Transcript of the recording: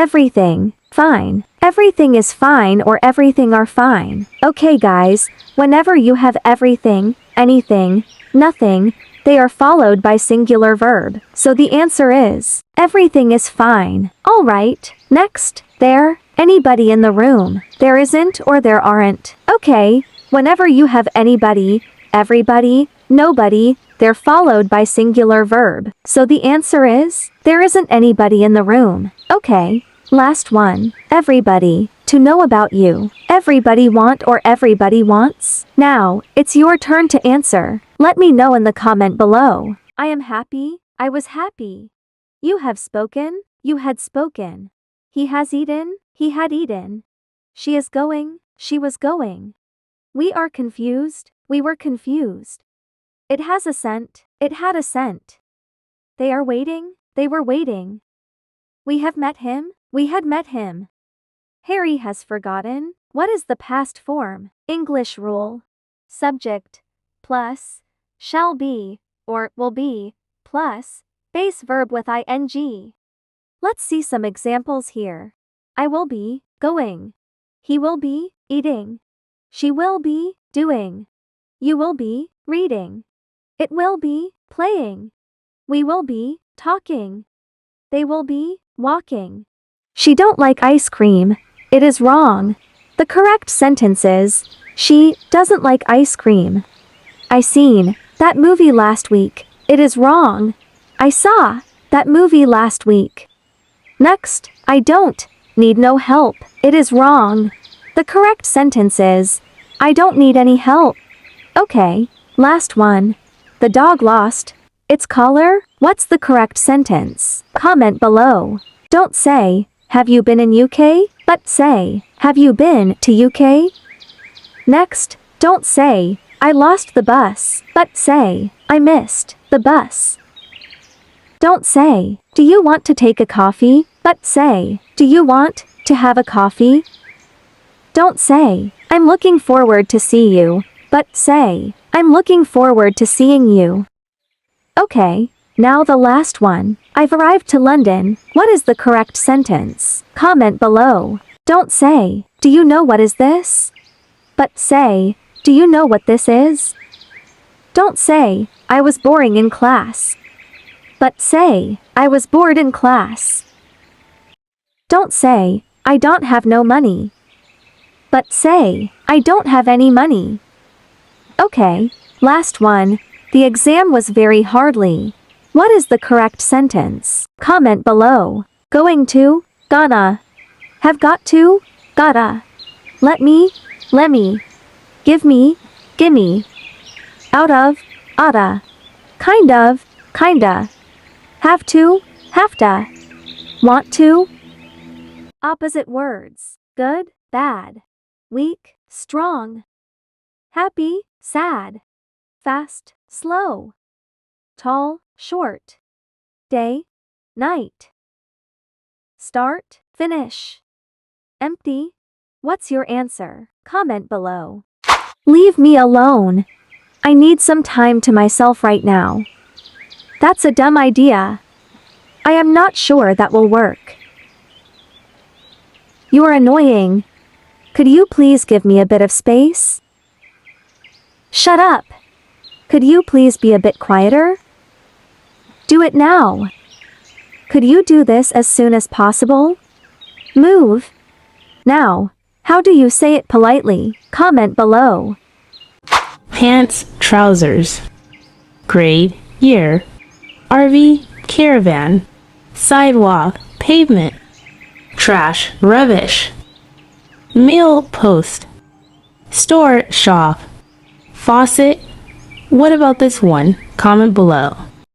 everything, fine. Everything is fine or everything are fine. Okay guys, whenever you have everything, anything, nothing, they are followed by singular verb. So the answer is, everything is fine. Alright, next, there, anybody in the room. There isn't or there aren't. Okay, whenever you have anybody, everybody, nobody, they're followed by singular verb. So the answer is, there isn't anybody in the room. Okay, last one, everybody, to know about you. Everybody want or everybody wants? Now, it's your turn to answer. Let me know in the comment below. I am happy, I was happy. You have spoken, you had spoken. He has eaten, he had eaten. She is going, she was going. We are confused, we were confused. It has a scent, it had a scent. They are waiting, they were waiting. We have met him, we had met him. Harry has forgotten. What is the past form? English rule. Subject, plus, shall be, or will be, plus, base verb with ing. Let's see some examples here. I will be, going. He will be, eating. She will be, doing. You will be, reading. It will be, playing. We will be, talking. They will be, walking. She don't like ice cream. It is wrong. The correct sentence is, she doesn't like ice cream. I seen that movie last week. It is wrong. I saw that movie last week. Next, I don't need no help. It is wrong. The correct sentence is, I don't need any help. Okay, last one. The dog lost its collar. What's the correct sentence? Comment below. Don't say, have you been in UK? But say, have you been to UK? Next, don't say, I lost the bus, but say, I missed the bus. Don't say, do you want to take a coffee? But say, do you want to have a coffee? Don't say, I'm looking forward to see you, but say, I'm looking forward to seeing you. Okay, now the last one. I've arrived to London. What is the correct sentence? Comment below. Don't say, do you know what is this? But say, do you know what this is? Don't say, I was boring in class. But say, I was bored in class. Don't say, I don't have no money. But say, I don't have any money. Okay, last one. The exam was very hardly. What is the correct sentence? Comment below. Going to, gonna. Have got to, gotta. Let me, lemme. Give me, gimme. Out of, oughta. Kind of, kinda. Have to, haveta. Want to. Opposite words. Good, bad. Weak, strong. Happy, sad. Fast, slow. Tall, short. Day, night. Start, finish. Empty. What's your answer? Comment below. Leave me alone. I need some time to myself right now. That's a dumb idea. I am not sure that will work. You are annoying. Could you please give me a bit of space? Shut up. Could you please be a bit quieter? Do it now. Could you do this as soon as possible? Move. Now, how do you say it politely? Comment below. Pants, trousers. Grade, year. RV, caravan. Sidewalk, pavement. Trash, rubbish. Mail, post. Store, shop. Faucet. What about this one? Comment below.